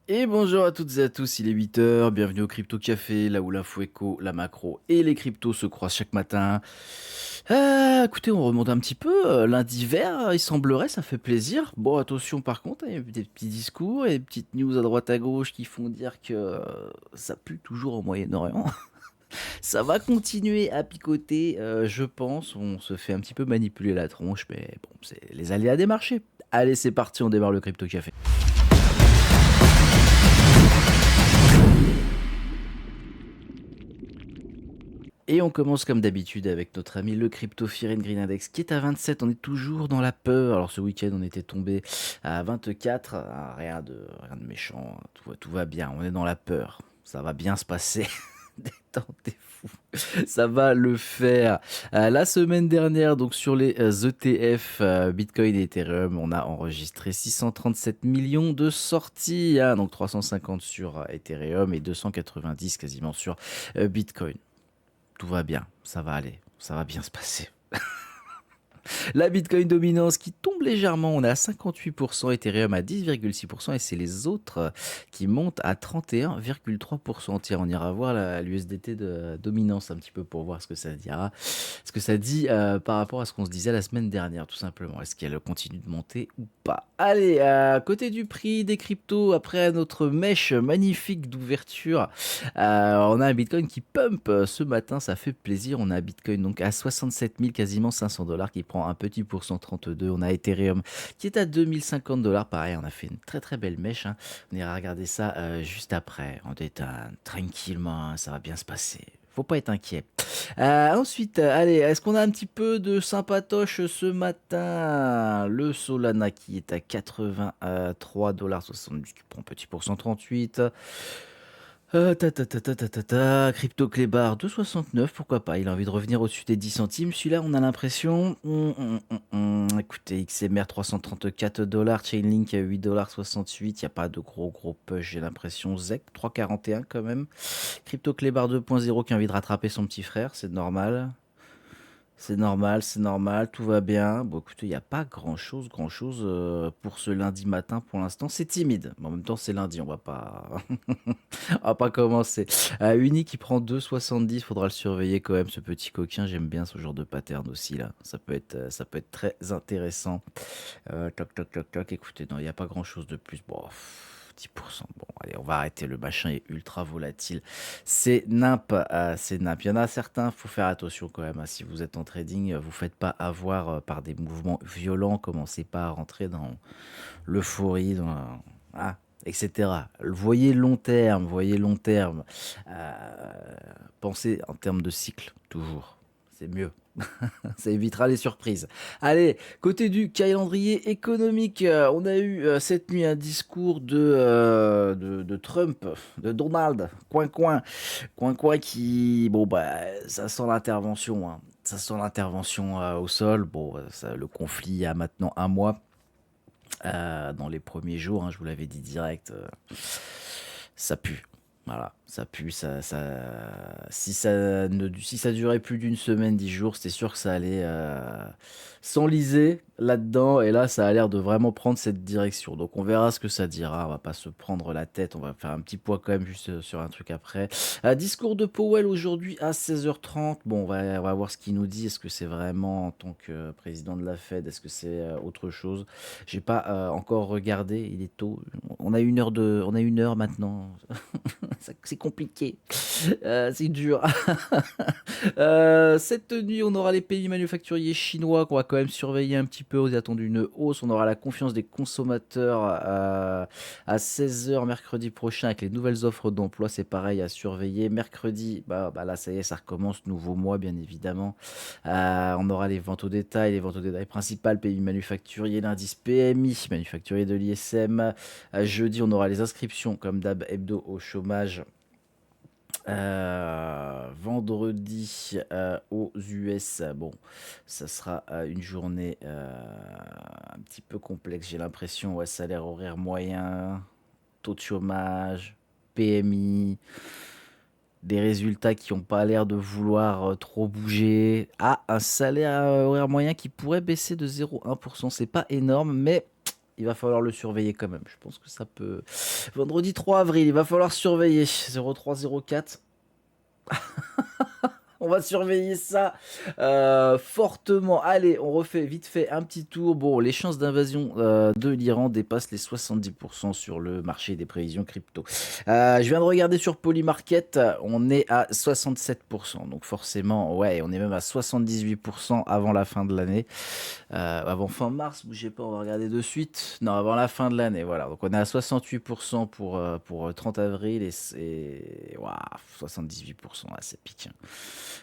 Et bonjour à toutes et à tous, il est 8 heures. Bienvenue au Crypto Café, là où l'info éco, la macro et les cryptos se croisent chaque matin. Écoutez, on remonte un petit peu, lundi vert, il semblerait, ça fait plaisir. Bon, attention par contre, il y a eu des petits discours et des petites news à droite à gauche qui font dire que ça pue toujours au Moyen-Orient. Ça va continuer à picoter, je pense, on se fait un petit peu manipuler la tronche, mais bon, c'est les aléas des marchés. Allez, c'est parti, on démarre le Crypto Café. Et on commence comme d'habitude avec notre ami le Crypto Fear and Green Index qui est à 27. On est toujours dans la peur. Alors ce week-end, on était tombé à 24. Rien de méchant. Tout va bien. On est dans la peur. Ça va bien se passer. Détendez-vous. Ça va le faire. La semaine dernière, donc sur les ETF Bitcoin et Ethereum, on a enregistré 637 millions de sorties, hein, donc 350 sur Ethereum et 290 quasiment sur Bitcoin. Tout va bien, ça va aller, ça va bien se passer. La Bitcoin dominance qui tombe légèrement, on est à 58%, Ethereum à 10,6% et c'est les autres qui montent à 31,3%. Tiens, on ira voir l'USDT de dominance un petit peu pour voir ce que ça dira, ce que ça dit par rapport à ce qu'on se disait la semaine dernière, tout simplement. Est-ce qu'elle continue de monter ou pas? Allez, à côté du prix des cryptos, après notre mèche magnifique d'ouverture, on a un Bitcoin qui pump ce matin, ça fait plaisir. On a un Bitcoin donc à 67 000, quasiment 500 dollars, qui prend un petit pourcent 32. On a Ethereum qui est à 2050 dollars. Pareil, on a fait une très très belle mèche, hein. On ira regarder ça juste après. On détend tranquillement, hein, ça va bien se passer. Faut pas être inquiet. Ensuite, allez, est-ce qu'on a un petit peu de sympatoche ce matin? Le Solana qui est à 83,70 $, qui prend un petit pourcent 38. Crypto Clébar 2,69, pourquoi pas, il a envie de revenir au-dessus des 10 centimes. Celui-là, on a l'impression. Écoutez, XMR 334 dollars, Chainlink à 8,68 $, il n'y a pas de gros push, j'ai l'impression. ZEC 3,41 quand même. Crypto Clébar 2.0 qui a envie de rattraper son petit frère, c'est normal. C'est normal, tout va bien. Bon, écoutez, il n'y a pas grand-chose pour ce lundi matin pour l'instant. C'est timide. Mais en même temps, c'est lundi, on va pas, on va pas commencer. Uni qui prend 2,70, faudra le surveiller quand même, ce petit coquin. J'aime bien ce genre de pattern aussi, là. Ça peut être très intéressant. Toc, toc, toc, toc. Écoutez, non, il n'y a pas grand-chose de plus. Bon, 10%. Bon, allez, on va arrêter. Le machin est ultra volatile. C'est nimp, c'est nimp. Il y en a certains, faut faire attention quand même, hein. Si vous êtes en trading, vous faites pas avoir par des mouvements violents. Commencez pas à rentrer dans l'euphorie, ah, etc. Voyez long terme. Euh, Pensez en termes de cycle, toujours. C'est mieux. Ça évitera les surprises. Allez, côté du calendrier économique, on a eu cette nuit un discours de Trump, de Donald, coin qui, bon bah, ça sent l'intervention, hein. Ça sent l'intervention au sol. Bon, le conflit a maintenant un mois. Dans les premiers jours, hein, je vous l'avais dit direct, ça pue. Voilà, ça pue, si ça durait plus d'une semaine, 10 jours, c'était sûr que ça allait s'enliser là-dedans. Et là, ça a l'air de vraiment prendre cette direction. Donc, on verra ce que ça dira. On va pas se prendre la tête. On va faire un petit point quand même juste sur un truc après. Discours de Powell aujourd'hui à 16h30. Bon, on va voir ce qu'il nous dit. Est-ce que c'est vraiment en tant que président de la Fed? Est-ce que c'est autre chose? J'ai pas encore regardé. Il est tôt. On a une heure maintenant. C'est compliqué. C'est dur. Cette nuit, on aura les pays manufacturiers chinois qu'on va quand même surveiller un petit peu. On a attendu une hausse. On aura la confiance des consommateurs à 16h mercredi prochain avec les nouvelles offres d'emploi. C'est pareil à surveiller. Mercredi, bah là, ça y est, ça recommence. Nouveau mois, bien évidemment. On aura les ventes au détail principales, pays manufacturiers, l'indice PMI, manufacturier de l'ISM. Jeudi, on aura les inscriptions, comme d'hab, hebdo au chômage. Vendredi aux US, bon, ça sera une journée un petit peu complexe, j'ai l'impression. Ouais, salaire horaire moyen, taux de chômage, PMI, des résultats qui n'ont pas l'air de vouloir trop bouger. Ah, un salaire horaire moyen qui pourrait baisser de 0,1%. C'est pas énorme, mais il va falloir le surveiller quand même. Je pense que ça peut. Vendredi 3 avril, il va falloir surveiller. 0304. On va surveiller ça fortement. Allez, on refait vite fait un petit tour. Bon, les chances d'invasion de l'Iran dépassent les 70% sur le marché des prévisions crypto. Je viens de regarder sur Polymarket, on est à 67%. Donc forcément, ouais, on est même à 78% avant la fin de l'année. Avant fin mars, bougez pas, on va regarder de suite. Non, avant la fin de l'année, voilà. Donc on est à 68% pour 30 avril et ouah, 78%, ah, c'est pique, hein.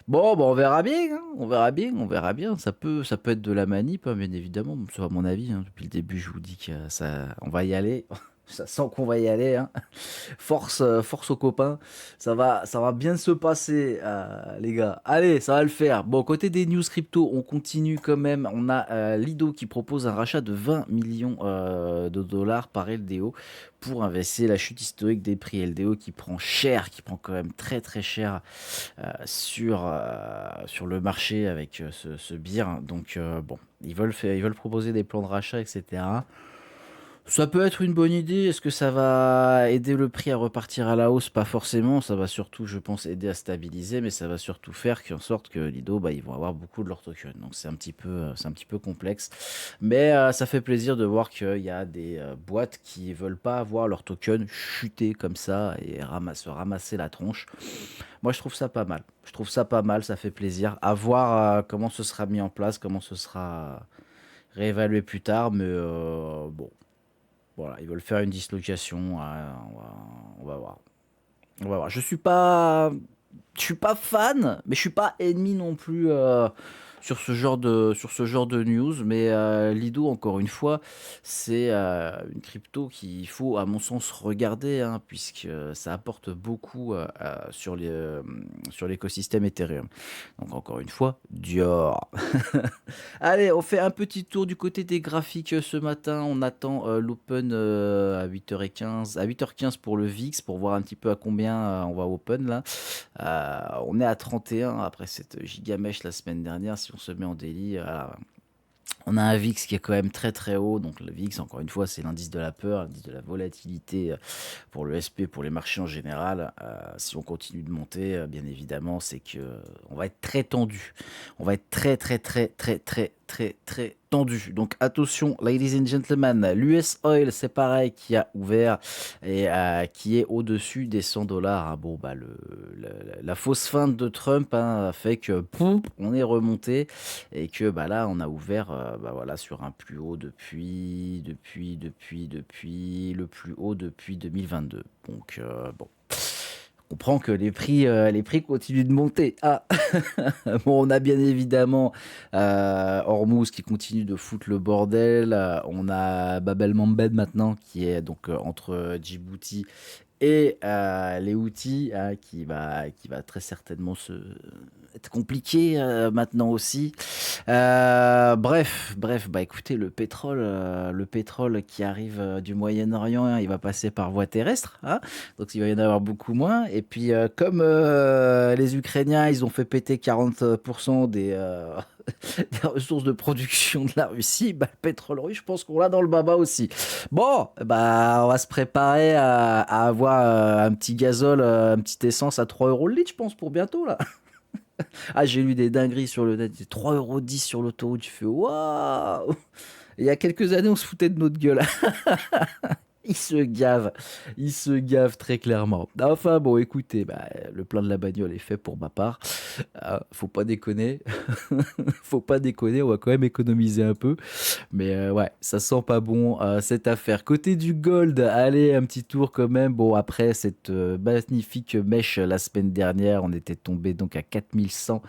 Bon, bah, on verra bien, hein, on verra bien, on verra bien. Ça peut être de la manip, hein, bien évidemment. C'est à mon avis, hein. Depuis le début, je vous dis que on va y aller. Ça sent qu'on va y aller, hein. Force aux copains. Ça va bien se passer, les gars. Allez, ça va le faire. Bon, côté des news crypto, on continue quand même. On a Lido qui propose un rachat de 20 millions de dollars par LDO pour investir la chute historique des prix LDO qui prend cher, qui prend quand même très très cher sur le marché avec ce beer. Donc, bon, ils veulent proposer des plans de rachat, etc. Ça peut être une bonne idée. Est-ce que ça va aider le prix à repartir à la hausse? Pas forcément. Ça va surtout, je pense, aider à stabiliser, mais ça va surtout faire en sorte que Lido, bah, ils vont avoir beaucoup de leurs tokens. Donc c'est un petit peu complexe. Mais ça fait plaisir de voir qu'il y a des boîtes qui veulent pas avoir leurs tokens chuter comme ça et se ramasser la tronche. Moi, je trouve ça pas mal. Je trouve ça pas mal. Ça fait plaisir. À voir comment ce sera mis en place, comment ce sera réévalué plus tard. Mais bon. Voilà, ils veulent faire une dislocation. On va voir. On va voir. Je suis pas fan, mais je suis pas ennemi non plus sur ce genre de news. Mais Lido, encore une fois, c'est une crypto qu'il faut, à mon sens, regarder, hein, puisque ça apporte beaucoup sur l'écosystème Ethereum. Donc, encore une fois, Dior. Allez, on fait un petit tour du côté des graphiques ce matin. On attend l'open à 8h15, à 8h15 pour le VIX pour voir un petit peu à combien on va open là. On est à 31 après cette gigamèche la semaine dernière. Si on se met en daily, on a un VIX qui est quand même très très haut. Donc le VIX, encore une fois, c'est l'indice de la peur, l'indice de la volatilité pour le SP, pour les marchés en général. Si on continue de monter, bien évidemment, c'est que on va être très tendu. On va être très très très très très très très tendu. Donc attention, ladies and gentlemen, l'US Oil, c'est pareil, qui a ouvert et qui est au-dessus des 100 dollars. Hein. Bon, bah la fausse feinte de Trump, hein, a fait que poum, on est remonté et que bah là on a ouvert bah voilà sur un plus haut depuis le plus haut depuis 2022. Donc bon, on comprend que les prix continuent de monter. Ah, bon, on a bien évidemment Hormuz qui continue de foutre le bordel. On a Bab el-Mandeb maintenant qui est donc entre Djibouti et les outils qui va très certainement être compliqué maintenant aussi. Bref, bah écoutez, le pétrole qui arrive du Moyen-Orient, hein, il va passer par voie terrestre, hein, donc il va y en avoir beaucoup moins. Et puis comme les Ukrainiens, ils ont fait péter 40% des ressources de production de la Russie, bah, le pétrole russe, je pense qu'on l'a dans le baba aussi. Bon, bah, on va se préparer à avoir un petit gazole, un petit essence à 3 euros le litre, je pense, pour bientôt, là. Ah, j'ai lu des dingueries sur le net, 3,10 € sur l'autoroute, je fais waouh! Il y a quelques années, on se foutait de notre gueule. Il se gave très clairement. Enfin bon, écoutez, bah, le plein de la bagnole est fait pour ma part. Faut pas déconner. Faut pas déconner, on va quand même économiser un peu. Mais ouais, ça sent pas bon cette affaire. Côté du gold, allez, un petit tour quand même. Bon, après cette magnifique mèche la semaine dernière, on était tombé donc à 4100.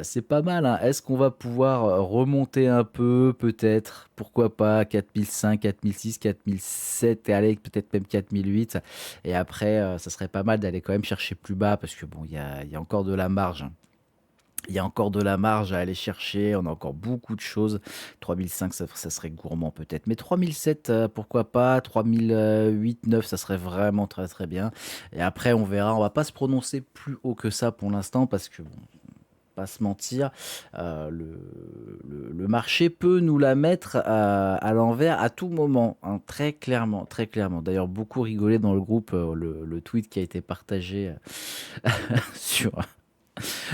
C'est pas mal, hein. Est-ce qu'on va pouvoir remonter un peu, peut-être? Pourquoi pas 4005, 4006, 4007 et aller peut-être même 4008. Et après, ça serait pas mal d'aller quand même chercher plus bas parce que bon, il y a encore de la marge, hein. Il y a encore de la marge à aller chercher. On a encore beaucoup de choses. 3005, ça serait gourmand peut-être. Mais 3007, pourquoi pas. 3008, 9, ça serait vraiment très très bien. Et après, on verra. On va pas se prononcer plus haut que ça pour l'instant parce que bon, pas se mentir, le marché peut nous la mettre à l'envers à tout moment, hein, très clairement, très clairement. D'ailleurs, beaucoup rigolé dans le groupe, le tweet qui a été partagé sur,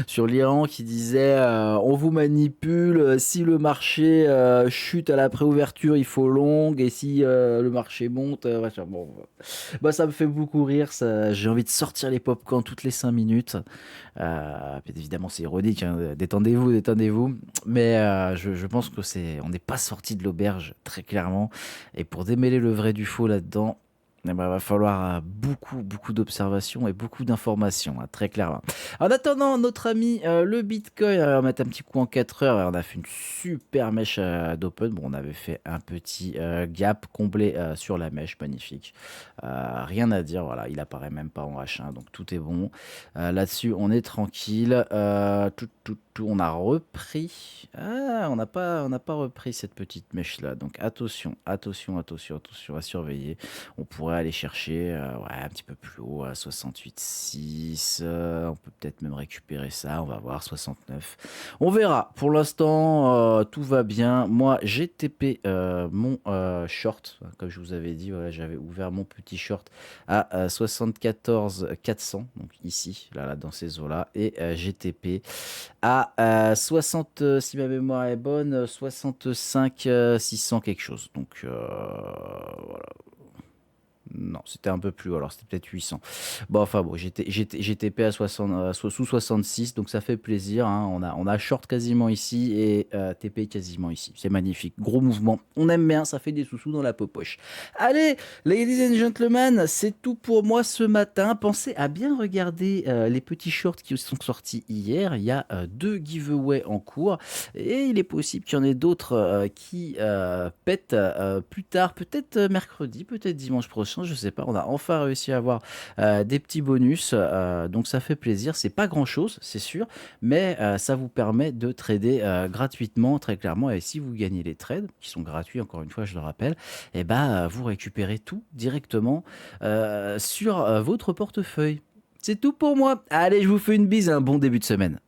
sur l'Iran qui disait on vous manipule, si le marché chute à la préouverture, il faut long, et si le marché monte, machin. Bon, bah, ça me fait beaucoup rire, j'ai envie de sortir les pop-corn toutes les 5 minutes. Bien évidemment, c'est ironique, hein, détendez-vous, détendez-vous. Mais je pense que on n'est pas sorti de l'auberge, très clairement. Et pour démêler le vrai du faux là-dedans, eh ben, va falloir beaucoup, beaucoup d'observations et beaucoup d'informations, hein, très clairement. En attendant, notre ami le Bitcoin, on va mettre un petit coup en 4 heures. On a fait une super mèche d'open. Bon, on avait fait un petit gap comblé sur la mèche, magnifique. Rien à dire, voilà, il apparaît même pas en H1, donc tout est bon. Là-dessus, on est tranquille. On a repris. On n'a pas repris cette petite mèche-là. Donc attention, attention, attention, attention à surveiller. On pourrait aller chercher ouais, un petit peu plus haut à 68,6. On peut peut-être même récupérer ça. On va voir 69. On verra. Pour l'instant, tout va bien. Moi, j'ai TP mon short. Comme je vous avais dit, voilà, j'avais ouvert mon petit short à 74 400. Donc ici, là, dans ces eaux-là. Et j'ai TP à 60, si ma mémoire est bonne, 65 600 quelque chose. Donc voilà. Non, c'était un peu plus haut, alors c'était peut-être 800. Bon, enfin bon, j'ai TP à 60, sous 66, donc ça fait plaisir, hein. On a short quasiment ici et TP quasiment ici. C'est magnifique, gros mouvement. On aime bien, ça fait des sous-sous dans la poche. Allez, ladies and gentlemen, c'est tout pour moi ce matin. Pensez à bien regarder les petits shorts qui sont sortis hier. Il y a 2 giveaways en cours et il est possible qu'il y en ait d'autres qui pètent plus tard, peut-être mercredi, peut-être dimanche prochain, je sais pas. On a enfin réussi à avoir des petits bonus, donc ça fait plaisir. C'est pas grand-chose, c'est sûr, mais ça vous permet de trader gratuitement, très clairement. Et si vous gagnez les trades, qui sont gratuits, encore une fois, je le rappelle, et ben vous récupérez tout directement sur votre portefeuille. C'est tout pour moi. Allez, je vous fais une bise, un bon début de semaine.